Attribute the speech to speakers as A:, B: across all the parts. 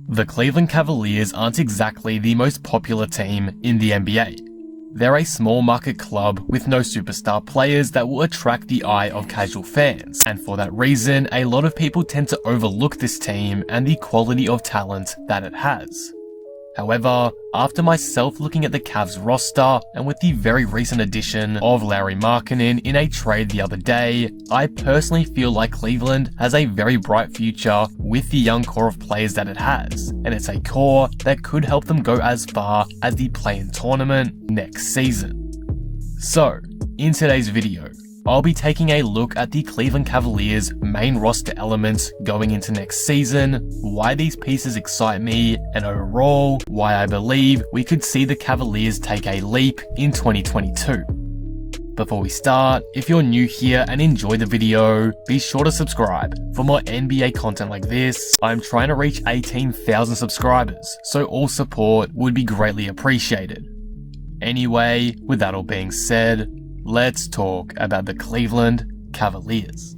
A: The Cleveland Cavaliers aren't exactly the most popular team in the NBA. They're a small market club with no superstar players that will attract the eye of casual fans, and for that reason, a lot of people tend to overlook this team and the quality of talent that it has. However, after myself looking at the Cavs roster and with the very recent addition of Lauri Markaenen in a trade the other day, I personally feel like Cleveland has a very bright future with the young core of players that it has, and it's a core that could help them go as far as the play-in tournament next season. So, in today's video, I'll be taking a look at the Cleveland Cavaliers' main roster elements going into next season, why these pieces excite me, and overall, why I believe we could see the Cavaliers take a leap in 2022. Before we start, if you're new here and enjoy the video, be sure to subscribe for more NBA content like this. I'm trying to reach 18,000 subscribers, so all support would be greatly appreciated. Anyway, with that all being said, let's talk about the Cleveland Cavaliers.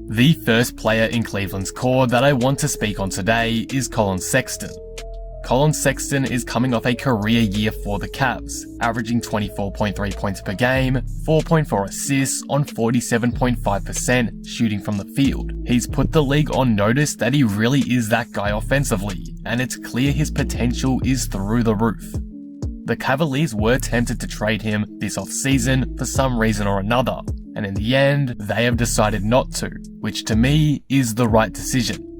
A: The first player in Cleveland's core that I want to speak on today is Collin Sexton. Collin Sexton is coming off a career year for the Cavs, averaging 24.3 points per game, 4.4 assists on 47.5% shooting from the field. He's put the league on notice that he really is that guy offensively, and it's clear his potential is through the roof. The Cavaliers were tempted to trade him this offseason for some reason or another, and in the end, they have decided not to, which to me is the right decision.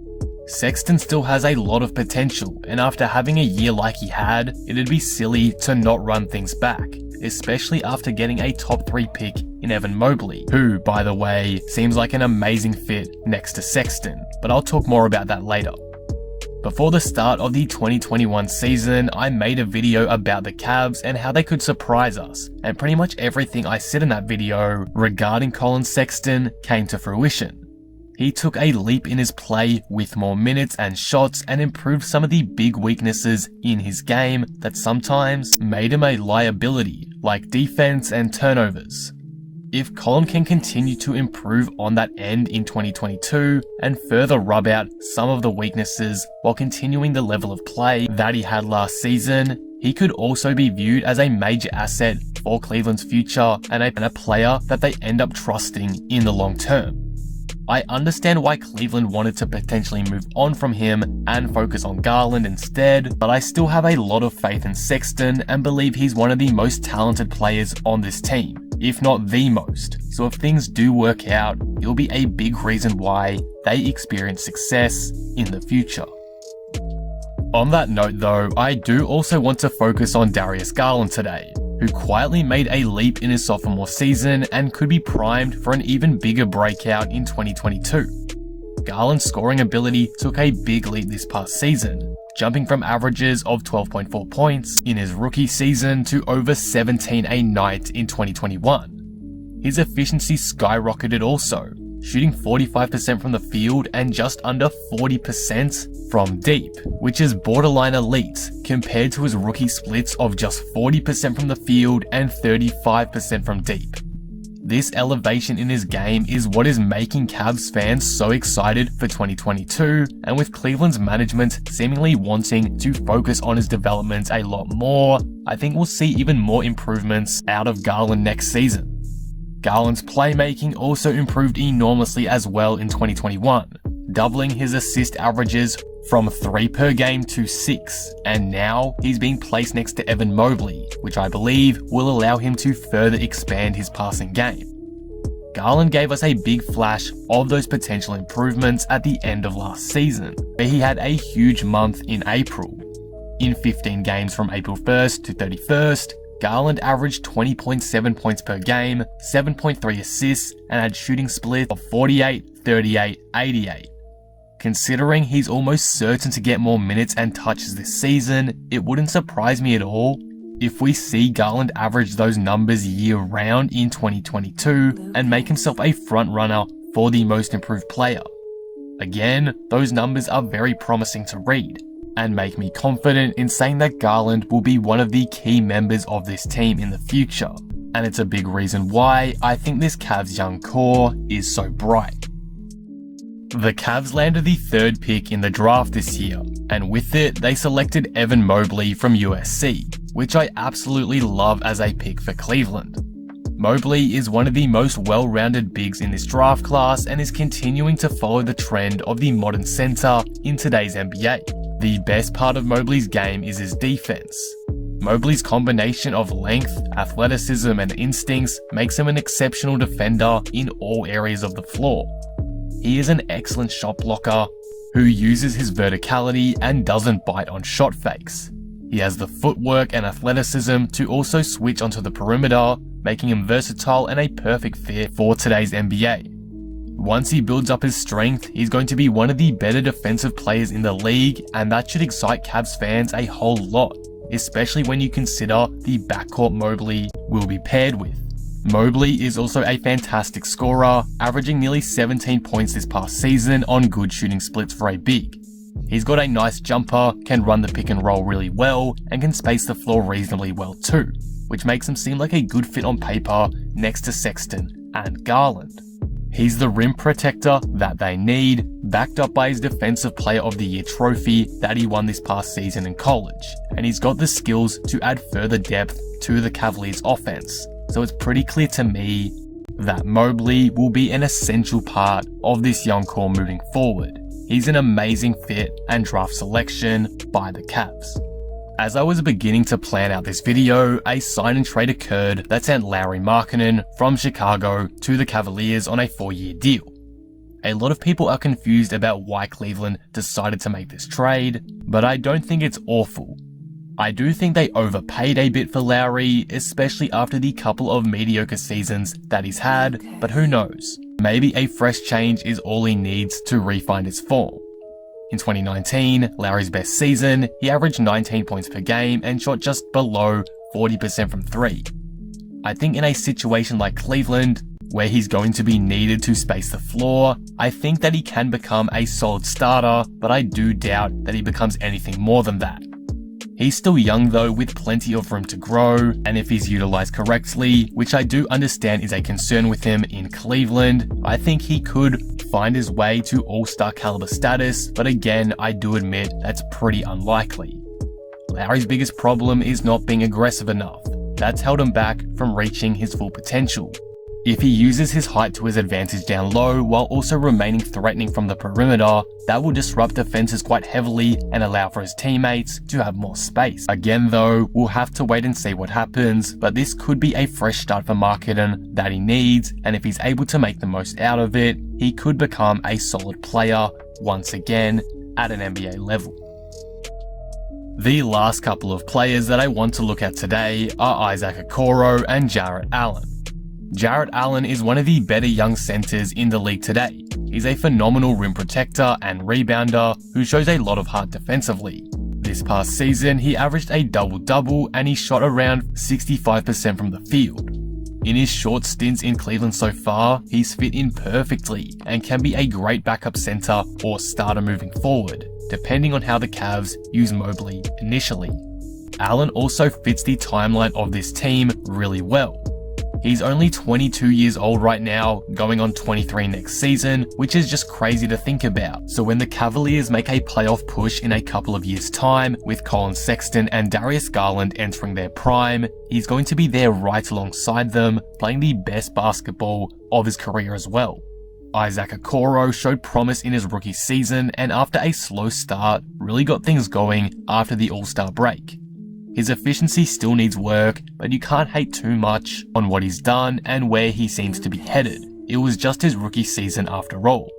A: Sexton still has a lot of potential, and after having a year like he had, it'd be silly to not run things back, especially after getting a top 3 pick in Evan Mobley, who, by the way, seems like an amazing fit next to Sexton, but I'll talk more about that later. Before the start of the 2021 season, I made a video about the Cavs and how they could surprise us, and pretty much everything I said in that video regarding Collin Sexton came to fruition. He took a leap in his play with more minutes and shots and improved some of the big weaknesses in his game that sometimes made him a liability, like defense and turnovers. If Collin can continue to improve on that end in 2022 and further rub out some of the weaknesses while continuing the level of play that he had last season, he could also be viewed as a major asset for Cleveland's future and a player that they end up trusting in the long term. I understand why Cleveland wanted to potentially move on from him and focus on Garland instead, but I still have a lot of faith in Sexton and believe he's one of the most talented players on this team, if not the most. So if things do work out, it'll be a big reason why they experience success in the future. On that note though, I do also want to focus on Darius Garland today, who quietly made a leap in his sophomore season and could be primed for an even bigger breakout in 2022. Garland's scoring ability took a big leap this past season, jumping from averages of 12.4 points in his rookie season to over 17 a night in 2021. His efficiency skyrocketed also, shooting 45% from the field and just under 40% from deep, which is borderline elite compared to his rookie splits of just 40% from the field and 35% from deep. This elevation in his game is what is making Cavs fans so excited for 2022, and with Cleveland's management seemingly wanting to focus on his development a lot more, I think we'll see even more improvements out of Garland next season. Garland's playmaking also improved enormously as well in 2021, doubling his assist averages from 3 per game to 6, and now he's being placed next to Evan Mobley, which I believe will allow him to further expand his passing game. Garland gave us a big flash of those potential improvements at the end of last season, where he had a huge month in April. In 15 games from April 1st to 31st, Garland averaged 20.7 points per game, 7.3 assists, and had shooting split of 48, 38, 88. Considering he's almost certain to get more minutes and touches this season, it wouldn't surprise me at all if we see Garland average those numbers year-round in 2022 and make himself a front-runner for the most improved player. Again, those numbers are very promising to read, and make me confident in saying that Garland will be one of the key members of this team in the future, and it's a big reason why I think this Cavs young core is so bright. The Cavs landed the 3rd pick in the draft this year, and with it, they selected Evan Mobley from USC, which I absolutely love as a pick for Cleveland. Mobley is one of the most well-rounded bigs in this draft class and is continuing to follow the trend of the modern center in today's NBA. The best part of Mobley's game is his defense. Mobley's combination of length, athleticism, and instincts makes him an exceptional defender in all areas of the floor. He is an excellent shot blocker who uses his verticality and doesn't bite on shot fakes. He has the footwork and athleticism to also switch onto the perimeter, making him versatile and a perfect fit for today's NBA. Once he builds up his strength, he's going to be one of the better defensive players in the league, and that should excite Cavs fans a whole lot, especially when you consider the backcourt Mobley will be paired with. Mobley is also a fantastic scorer, averaging nearly 17 points this past season on good shooting splits for a big. He's got a nice jumper, can run the pick and roll really well, and can space the floor reasonably well too, which makes him seem like a good fit on paper next to Sexton and Garland. He's the rim protector that they need, backed up by his Defensive Player of the Year trophy that he won this past season in college, and he's got the skills to add further depth to the Cavaliers' offense. So it's pretty clear to me that Mobley will be an essential part of this young core moving forward. He's an amazing fit and draft selection by the Cavs. As I was beginning to plan out this video, a sign and trade occurred that sent Lauri Markaenen from Chicago to the Cavaliers on a 4-year deal. A lot of people are confused about why Cleveland decided to make this trade, but I don't think it's awful. I do think they overpaid a bit for Lauri, especially after the couple of mediocre seasons that he's had, but who knows? Maybe a fresh change is all he needs to re-find his form. In 2019, Lauri's best season, he averaged 19 points per game and shot just below 40% from 3. I think in a situation like Cleveland, where he's going to be needed to space the floor, I think that he can become a solid starter, but I do doubt that he becomes anything more than that. He's still young though, with plenty of room to grow, and if he's utilized correctly, which I do understand is a concern with him in Cleveland, I think he could find his way to all-star caliber status, but again, I do admit that's pretty unlikely. Lauri's biggest problem is not being aggressive enough. That's held him back from reaching his full potential. If he uses his height to his advantage down low while also remaining threatening from the perimeter, that will disrupt defenses quite heavily and allow for his teammates to have more space. Again though, we'll have to wait and see what happens, but this could be a fresh start for Markaenen that he needs, and if he's able to make the most out of it, he could become a solid player once again at an NBA level. The last couple of players that I want to look at today are Issac Okoro and Jarrett Allen. Jarrett Allen is one of the better young centers in the league today. He's a phenomenal rim protector and rebounder who shows a lot of heart defensively. This past season, he averaged a double-double and he shot around 65% from the field. In his short stints in Cleveland so far, he's fit in perfectly and can be a great backup center or starter moving forward, depending on how the Cavs use Mobley initially. Allen also fits the timeline of this team really well. He's only 22 years old right now, going on 23 next season, which is just crazy to think about. So when the Cavaliers make a playoff push in a couple of years' time, with Collin Sexton and Darius Garland entering their prime, he's going to be there right alongside them, playing the best basketball of his career as well. Issac Okoro showed promise in his rookie season, and after a slow start, really got things going after the All-Star break. His efficiency still needs work, but you can't hate too much on what he's done and where he seems to be headed. It was just his rookie season after all.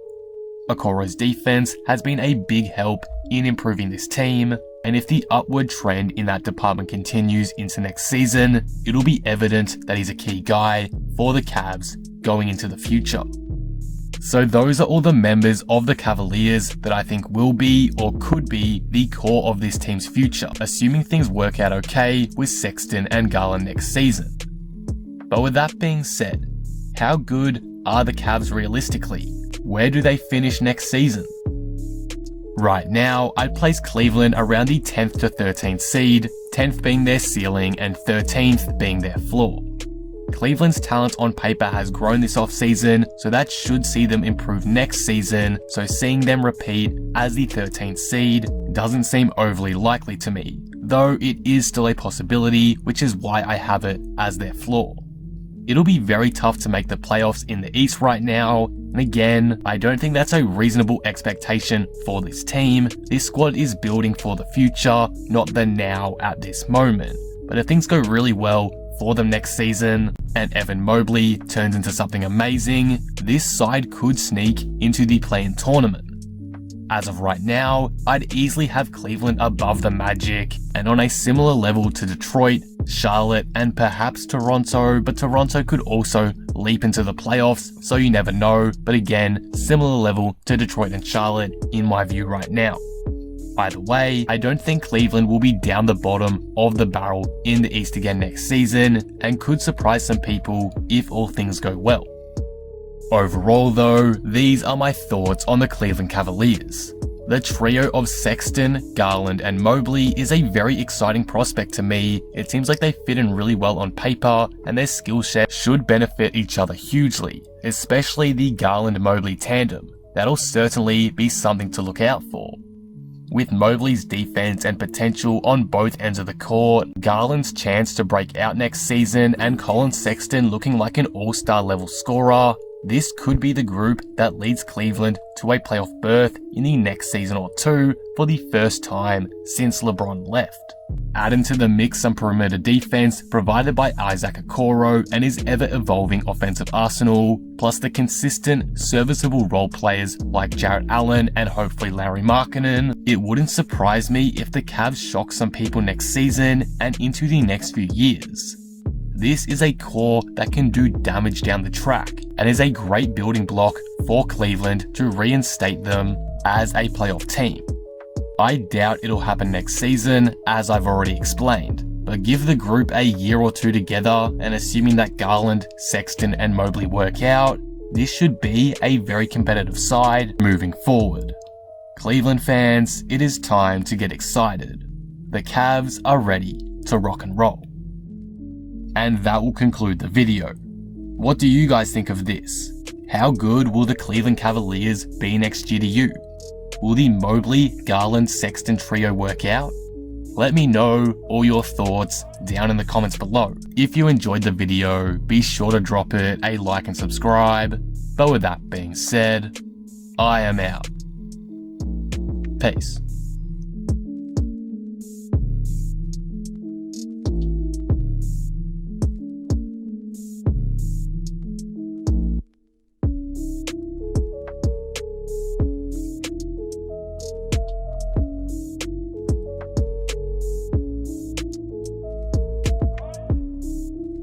A: Okoro's defense has been a big help in improving this team, and if the upward trend in that department continues into next season, it'll be evident that he's a key guy for the Cavs going into the future. So those are all the members of the Cavaliers that I think will be or could be the core of this team's future, assuming things work out okay with Sexton and Garland next season. But with that being said, how good are the Cavs realistically? Where do they finish next season? Right now, I'd place Cleveland around the 10th to 13th seed, 10th being their ceiling and 13th being their floor. Cleveland's talent on paper has grown this offseason, so that should see them improve next season, so seeing them repeat as the 13th seed doesn't seem overly likely to me, though it is still a possibility, which is why I have it as their floor. It'll be very tough to make the playoffs in the East right now, and again, I don't think that's a reasonable expectation for this team. This squad is building for the future, not the now at this moment. But if things go really well for them next season, and Evan Mobley turns into something amazing, this side could sneak into the play-in tournament. As of right now, I'd easily have Cleveland above the Magic, and on a similar level to Detroit, Charlotte, and perhaps Toronto, but Toronto could also leap into the playoffs, so you never know, but again, similar level to Detroit and Charlotte in my view right now. Either way, I don't think Cleveland will be down the bottom of the barrel in the East again next season, and could surprise some people if all things go well. Overall though, these are my thoughts on the Cleveland Cavaliers. The trio of Sexton, Garland, and Mobley is a very exciting prospect to me. It seems like they fit in really well on paper, and their skill set should benefit each other hugely, especially the Garland-Mobley tandem. That'll certainly be something to look out for. With Mobley's defense and potential on both ends of the court, Garland's chance to break out next season, and Collin Sexton looking like an all-star level scorer, this could be the group that leads Cleveland to a playoff berth in the next season or two for the first time since LeBron left. Add into the mix some perimeter defense provided by Issac Okoro and his ever-evolving offensive arsenal, plus the consistent, serviceable role players like Jarrett Allen and hopefully Lauri Markaenen. It wouldn't surprise me if the Cavs shock some people next season and into the next few years. This is a core that can do damage down the track, and is a great building block for Cleveland to reinstate them as a playoff team. I doubt it'll happen next season, as I've already explained, but give the group a year or two together, and assuming that Garland, Sexton, and Mobley work out, this should be a very competitive side moving forward. Cleveland fans, it is time to get excited. The Cavs are ready to rock and roll. And that will conclude the video. What do you guys think of this? How good will the Cleveland Cavaliers be next year to you? Will the Mobley, Garland, Sexton trio work out? Let me know all your thoughts down in the comments below. If you enjoyed the video, be sure to drop it a like and subscribe. But with that being said, I am out. Peace.